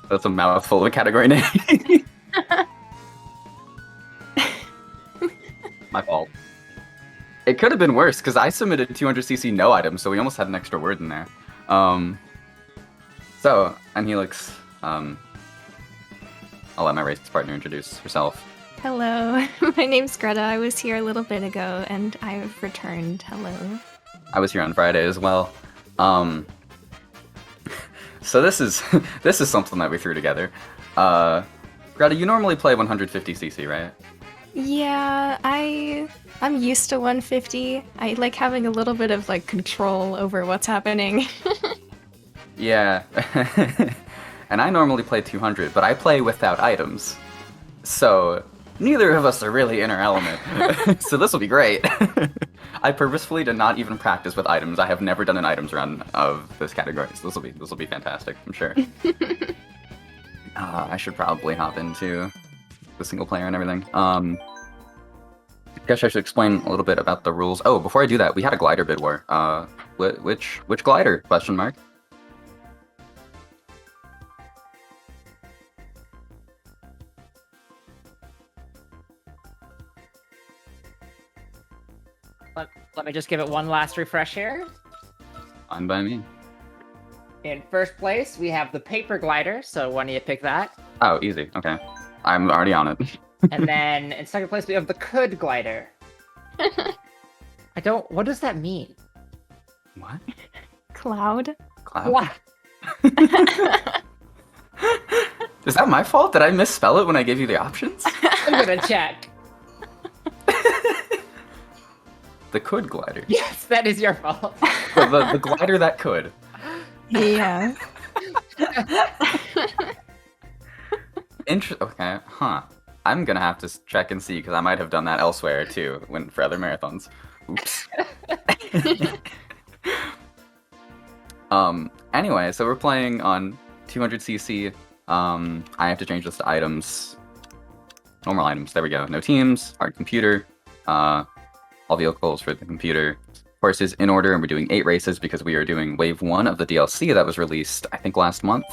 That's a mouthful of a category name. My fault. It could have been worse because I submitted 200cc no items, so we almost had an extra word in there. So I'm Helix. I'll let my race partner introduce herself. Hello, my name's Greta. I was here a little bit ago, and I've returned. Hello. I was here on Friday as well. So this is this is something that we threw together. Greta, you normally play 150cc, right? Yeah, I'm used to 150. I like having a little bit of like control over what's happening. Yeah. And I normally play 200, but I play without items. So neither of us are really in our element. So this will be great. I purposefully did not even practice with items. I have never done an items run of this category, so this will be fantastic, I'm sure. I should probably hop into the single player and everything. I guess I should explain a little bit about the rules. Oh, before I do that, we had a glider bid war. Which glider? Question mark. Let me just give it one last refresh here. Fine by me. In first place, we have the paper glider, so why don't you pick that? Oh, easy. Okay. I'm already on it. And then in second place, we have the could glider. What does that mean? What? Cloud. Cloud? What? Is that my fault? Did I misspell it when I gave you the options? I'm gonna check. The could glider. Yes, that is your fault. The glider that could. Yeah. Okay, huh. I'm gonna have to check and see because I might have done that elsewhere too, for other marathons. Oops. Anyway, so we're playing on 200cc. I have to change this to items. Normal items, there we go. No teams, hard computer, all vehicles for the computer. Horses in order, and we're doing 8 races because we are doing wave 1 of the DLC that was released, I think, last month.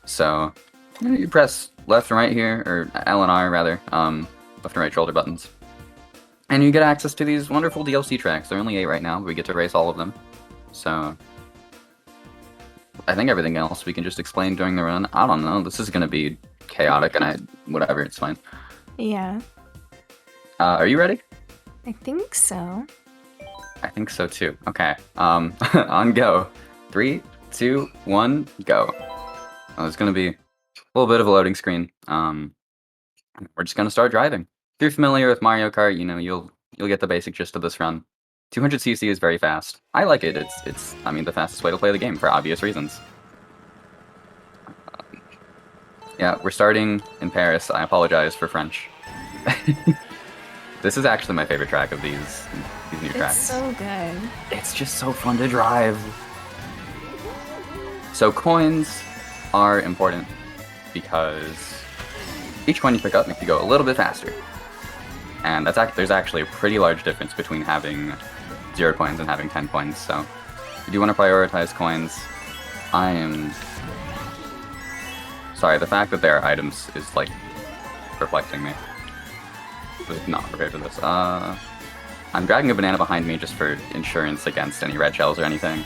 So, you press left and right here, or L and R rather, left and right shoulder buttons. And you get access to these wonderful DLC tracks. There are only 8 right now, but we get to race all of them. So, I think everything else we can just explain during the run. I don't know, this is gonna be chaotic, and whatever, it's fine. Yeah. Are you ready? I think so. I think so too. Okay. On go. 3, 2, 1, go. Oh, it's gonna be a little bit of a loading screen. We're just gonna start driving. If you're familiar with Mario Kart, you know you'll get the basic gist of this run. 200cc is very fast. I like it. It's I mean the fastest way to play the game for obvious reasons. Yeah, we're starting in Paris. I apologize for French. This is actually my favorite track of these new tracks. It's so good. It's just so fun to drive. So coins are important because each coin you pick up makes you go a little bit faster. And there's actually a pretty large difference between having 0 coins and having 10 coins. So if you do want to prioritize coins, I am sorry, the fact that there are items is like perplexing me. I was not prepared for this. I'm dragging a banana behind me just for insurance against any red shells or anything.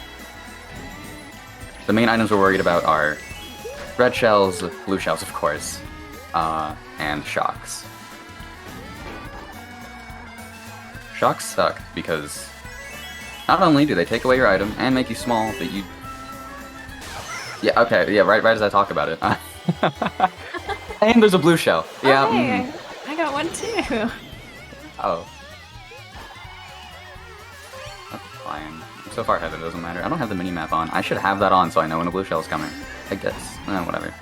The main items we're worried about are red shells, blue shells of course, and shocks. Shocks suck because not only do they take away your item and make you small, but you... Yeah, okay, yeah, right as I talk about it. And there's a blue shell. Yeah. Oh, hey, I got one too. Oh. That's fine. I'm so far ahead it doesn't matter. I don't have the mini-map on. I should have that on so I know when a blue shell is coming. I guess. Whatever.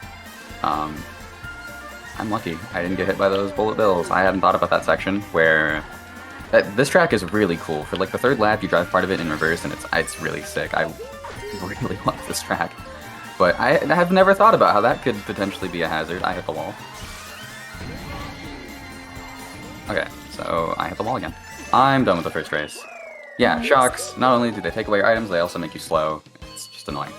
I'm lucky. I didn't get hit by those bullet bills. I hadn't thought about that section where... This track is really cool. For like the 3rd lap, you drive part of it in reverse and it's really sick. I really love this track. But I have never thought about how that could potentially be a hazard. I hit the wall. Okay, so I hit the wall again. I'm done with the first race. Yeah, Nice. shocks, not only do they take away your items, they also make you slow. It's just annoying.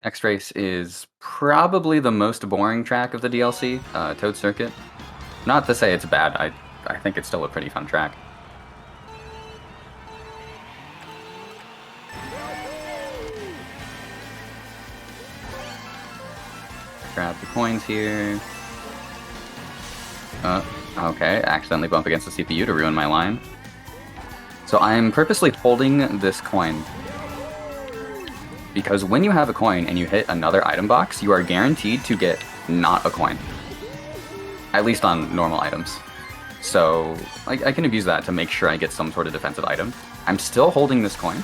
X-Race is probably the most boring track of the DLC, Toad Circuit. Not to say it's bad, I think it's still a pretty fun track. Grab the coins here. Okay, accidentally bump against the CPU to ruin my line. So I'm purposely holding this coin because when you have a coin and you hit another item box, you are guaranteed to get not a coin. At least on normal items. So I can abuse that to make sure I get some sort of defensive item. I'm still holding this coin.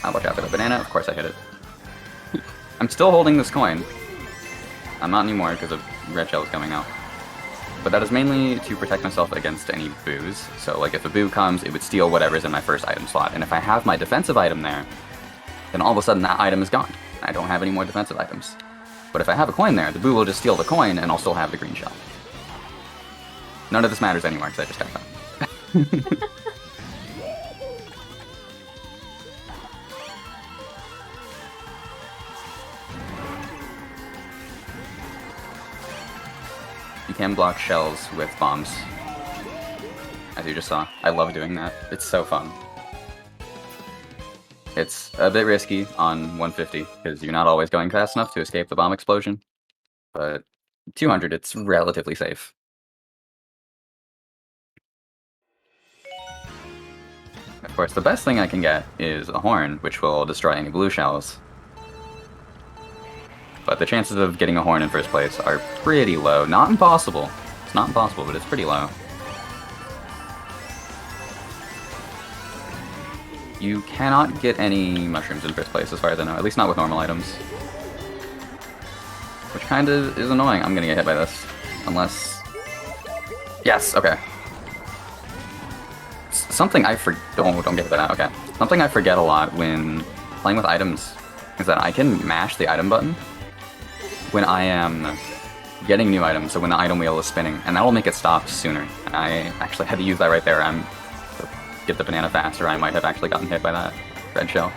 Watch out for the banana, of course I hit it. I'm still holding this coin. I'm not anymore because a red shell is coming out. But that is mainly to protect myself against any boos. So like if a boo comes, it would steal whatever's in my first item slot. And if I have my defensive item there, then all of a sudden that item is gone. I don't have any more defensive items. But if I have a coin there, the boo will just steal the coin and I'll still have the green shell. None of this matters anymore because I just got that. You can block shells with bombs, as you just saw. I love doing that. It's so fun. It's a bit risky on 150, because you're not always going fast enough to escape the bomb explosion. But 200, it's relatively safe. Of course, the best thing I can get is a horn, which will destroy any blue shells. But the chances of getting a horn in first place are pretty low. Not impossible. It's not impossible, but it's pretty low. You cannot get any mushrooms in first place, as far as I know. At least not with normal items. Which kind of is annoying. I'm gonna get hit by this. Unless... Yes, okay. Something I forget... don't get hit by that, okay. Something I forget a lot when playing with items is that I can mash the item button when I am getting new items, so when the item wheel is spinning, and that will make it stop sooner. And I actually had to use that right there. To get the banana faster, I might have actually gotten hit by that red shell.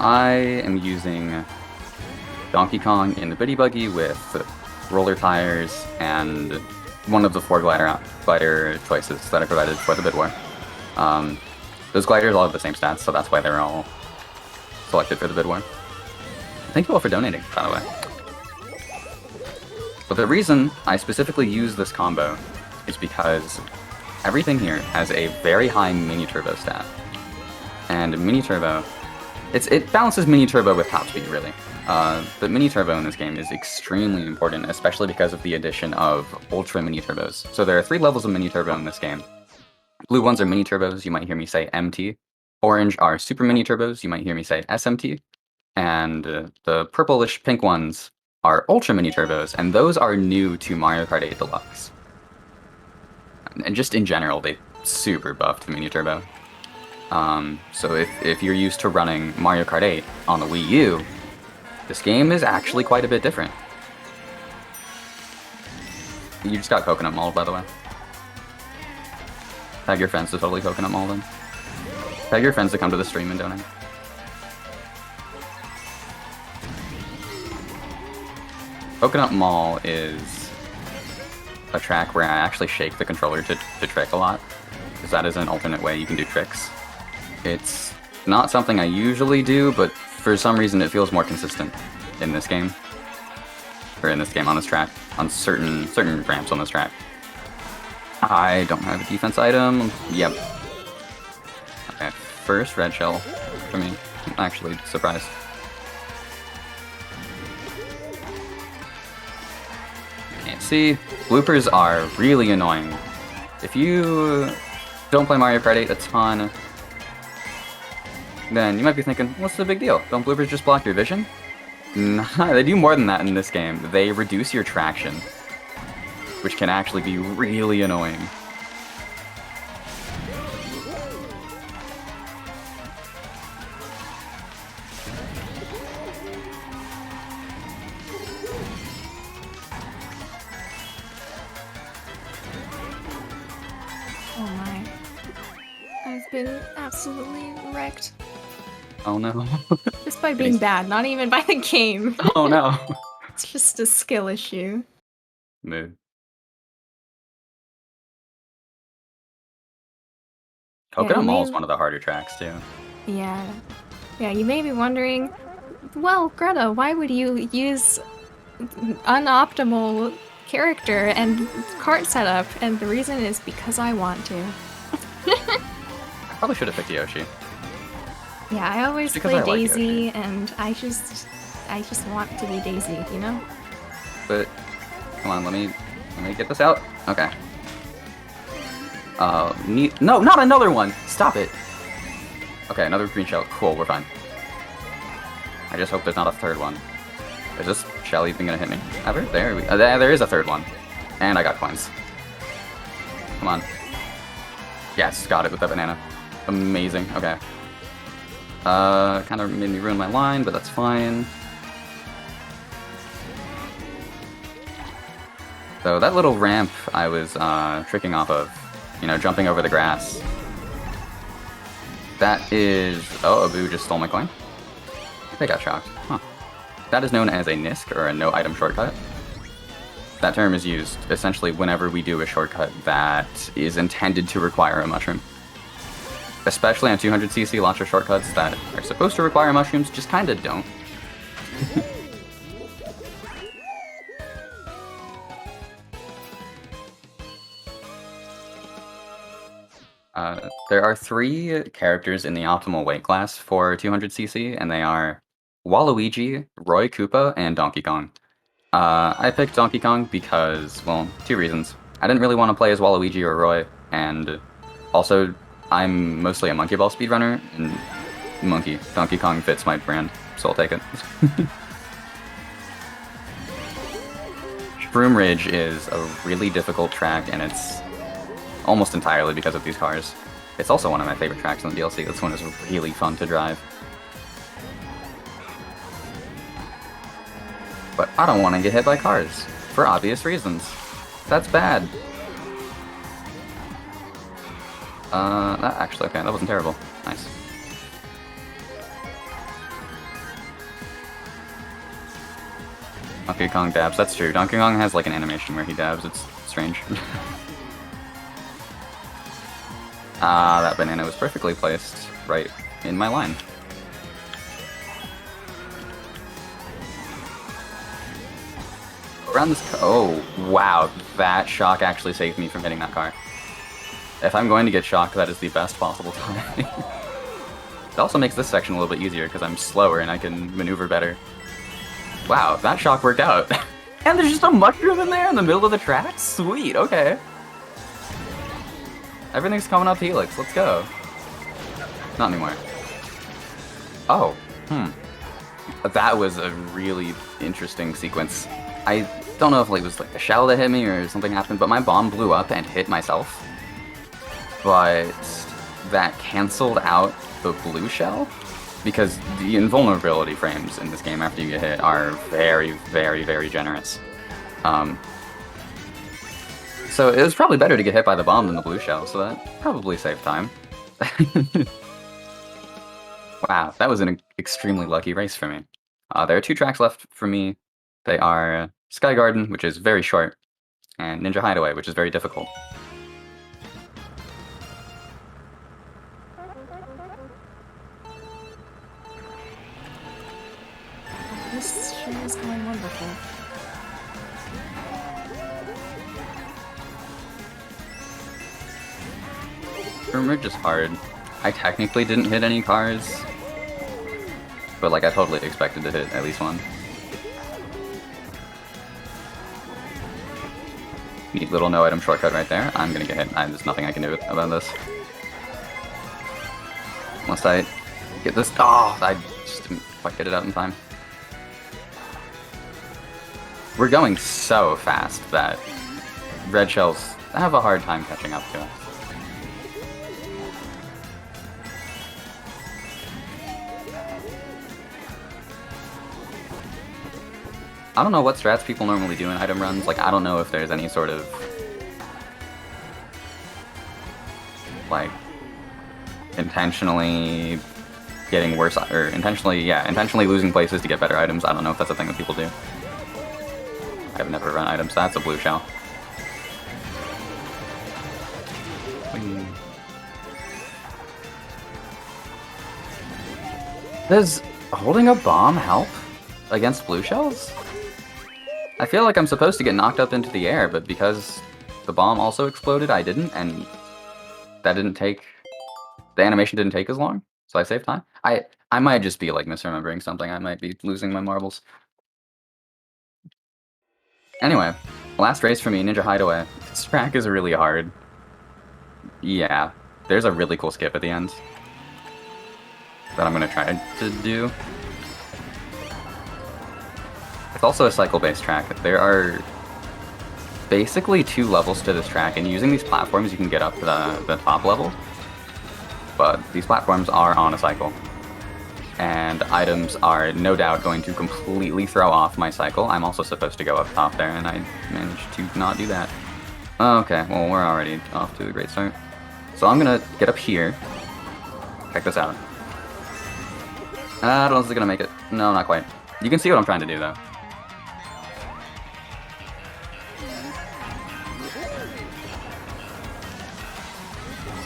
I am using Donkey Kong in the Biddy Buggy with roller tires and one of the 4 glider choices that I provided for the Bid War. Those gliders all have the same stats, so that's why they're all selected for the Bid War. Thank you all for donating, by the way. But the reason I specifically use this combo is because everything here has a very high mini turbo stat. And mini turbo... It balances mini turbo with top speed, really. But mini turbo in this game is extremely important, especially because of the addition of ultra mini turbos. So there are 3 levels of mini turbo in this game. Blue ones are mini turbos, you might hear me say MT. Orange are super mini turbos, you might hear me say SMT. And the purplish pink ones are ultra mini turbos, and those are new to Mario Kart 8 Deluxe. And just in general, they super buffed the mini turbo. So if you're used to running Mario Kart 8 on the Wii U, this game is actually quite a bit different. You just got coconut mauled, by the way. Tag your friends to totally coconut maul them. Tag your friends to come to the stream and donate. Coconut Maul is a track where I actually shake the controller to trick a lot, because that is an alternate way you can do tricks. It's not something I usually do, but for some reason it feels more consistent in this game. Or in this game, on this track. On certain ramps on this track. I don't have a defense item. Yep. Okay, first red shell for me. I'm actually surprised. Can't see. Bloopers are really annoying. If you don't play Mario Kart 8 a ton, then you might be thinking, what's the big deal? Don't bloopers just block your vision? Nah, they do more than that in this game. They reduce your traction, which can actually be really annoying. been absolutely wrecked. Oh no. Just by being bad, not even by the game. Oh no. It's just a skill issue. Mood. Coconut Mall is one of the harder tracks too. Yeah. Yeah, you may be wondering, well, Greta, why would you use unoptimal character and cart setup? And the reason is because I want to. I probably should have picked Yoshi. Yeah, I always Because play I like Daisy, Yoshi. and I just want to be Daisy, you know? But come on, let me get this out. Okay. No, not another one! Stop it! Okay, another green shell. Cool, we're fine. I just hope there's not a third one. Is this shell even gonna hit me? Ever? There is a third one. And I got coins. Come on. Yes, got it with that banana. Amazing, okay. Kind of made me ruin my line, but that's fine. So that little ramp I was tricking off of, you know, jumping over the grass. That is... Oh, Abu just stole my coin. I got shocked. Huh. That is known as a NISC, or a no-item shortcut. That term is used essentially whenever we do a shortcut that is intended to require a mushroom. Especially on 200cc, lots of shortcuts that are supposed to require mushrooms just kinda don't. There are 3 characters in the optimal weight class for 200cc, and they are Waluigi, Roy Koopa, and Donkey Kong. I picked Donkey Kong because, well, 2 reasons. I didn't really want to play as Waluigi or Roy, and also, I'm mostly a Monkey Ball speedrunner, and Donkey Kong fits my brand, so I'll take it. Shroom Ridge is a really difficult track, and it's almost entirely because of these cars. It's also one of my favorite tracks in the DLC. This one is really fun to drive. But I don't want to get hit by cars, for obvious reasons. That's bad. Actually, okay, that wasn't terrible. Nice. Donkey Kong dabs, that's true. Donkey Kong has like an animation where he dabs, it's strange. That banana was perfectly placed right in my line. Around this oh, wow, that shock actually saved me from hitting that car. If I'm going to get shocked, that is the best possible time. It also makes this section a little bit easier because I'm slower and I can maneuver better. Wow, that shock worked out. And there's just a mushroom in there in the middle of the track? Sweet, okay. Everything's coming up Helix, let's go. Not anymore. Oh, that was a really interesting sequence. I don't know if it was like a shell that hit me or something happened, but my bomb blew up and hit myself. But that canceled out the blue shell, because the invulnerability frames in this game after you get hit are very, very, very generous. So it was probably better to get hit by the bomb than the blue shell, so that probably saved time. Wow, that was an extremely lucky race for me. There are 2 tracks left for me. They are Sky Garden, which is very short, and Ninja Hideaway, which is very difficult. This sure is going wonderful. Shroom just hard. I technically didn't hit any cars, but like I totally expected to hit at least one. Neat little no-item shortcut right there. I'm gonna get hit. There's nothing I can do about this. Unless I get this. Oh, I just didn't quite get it out in time. We're going so fast that red shells have a hard time catching up to us. I don't know what strats people normally do in item runs. Like, I don't know if there's any sort of like intentionally getting worse, or intentionally losing places to get better items. I don't know if that's a thing that people do. I've never run items. That's a blue shell. Does holding a bomb help against blue shells? I feel like I'm supposed to get knocked up into the air, but because the bomb also exploded, I didn't, and that didn't take... The animation didn't take as long, so I saved time. I might just be, like, misremembering something. I might be losing my marbles. Anyway, last race for me, Ninja Hideaway. This track is really hard. Yeah, there's a really cool skip at the end that I'm gonna try to do. It's also a cycle-based track. There are basically 2 levels to this track, and using these platforms you can get up to the top level. But these platforms are on a cycle. And items are no doubt going to completely throw off my cycle. I'm also supposed to go up top there, and I managed to not do that. Okay, well, we're already off to a great start. So I'm gonna get up here. Check this out. I don't know if this is gonna make it. No, not quite. You can see what I'm trying to do, though.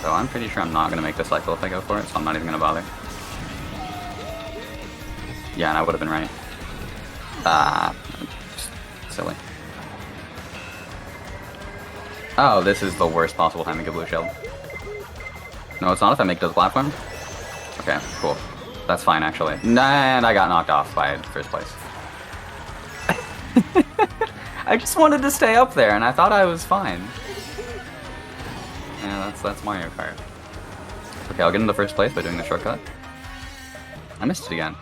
So I'm pretty sure I'm not gonna make the cycle if I go for it, so I'm not even gonna bother. Yeah, and I would have been right. Silly. Oh, this is the worst possible time to get blue shelled. No, it's not if I make it to the platform. Okay, cool. That's fine, actually. And I got knocked off by first place. I just wanted to stay up there, and I thought I was fine. Yeah, that's Mario Kart. Okay, I'll get into first place by doing the shortcut. I missed it again.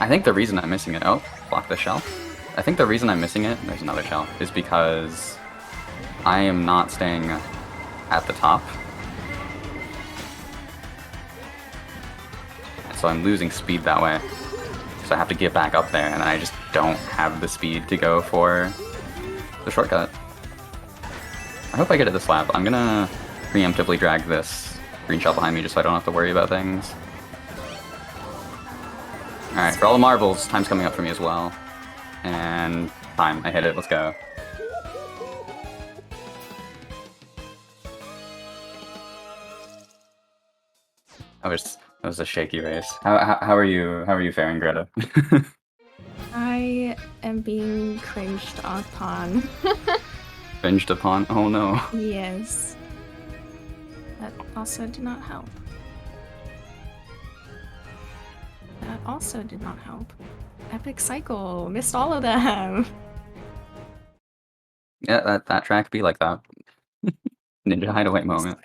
I think the reason I'm missing it... Oh, block the shell. I think the reason I'm missing it... There's another shell. Is because I am not staying at the top. So I'm losing speed that way. So I have to get back up there, and I just don't have the speed to go for the shortcut. I hope I get it this lap. I'm gonna preemptively drag this green shell behind me just so I don't have to worry about things. Alright, for all the marbles, time's coming up for me as well. And time, I hit it, let's go. That was a shaky race. How are you faring, Greta? I am being cringed upon. Cringed upon? Oh no. Yes. That also did not help. That also did not help. Epic Cycle. Missed all of them. Yeah, that track be like that. Ninja Hideaway moment.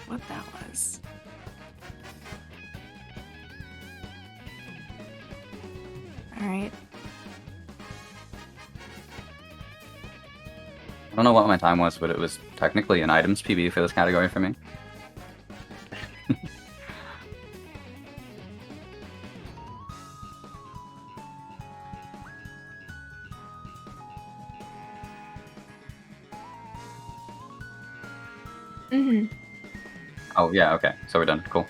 What that was. Alright. I don't know what my time was, but it was technically an items PB for this category for me. Oh, yeah, okay. So we're done. Cool.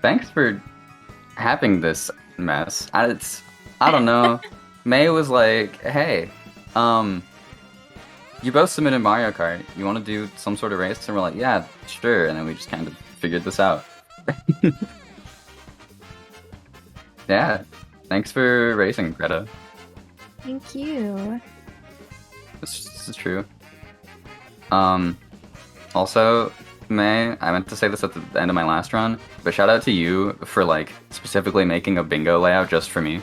Thanks for having this mess. I don't know. May was like, hey, you both submitted Mario Kart. You want to do some sort of race? And we're like, yeah, sure. And then we just kind of figured this out. Yeah. Thanks for racing, Greta. Thank you. This is true. Also, May, I meant to say this at the end of my last run, but shout out to you for, like, specifically making a bingo layout just for me.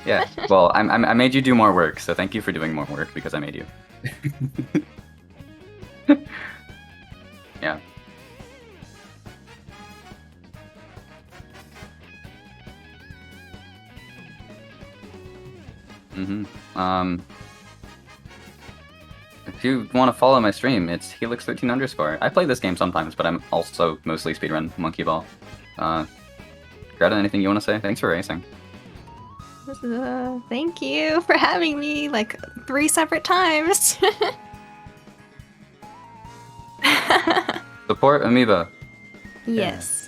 Yeah, well, I made you do more work, so thank you for doing more work because I made you. Yeah. If you want to follow my stream, it's Helix13_. I play this game sometimes, but I'm also mostly speedrun Monkey Ball. Greta, anything you want to say? Thanks for racing. Thank you for having me like 3 separate times. Support Amoeba. Yes.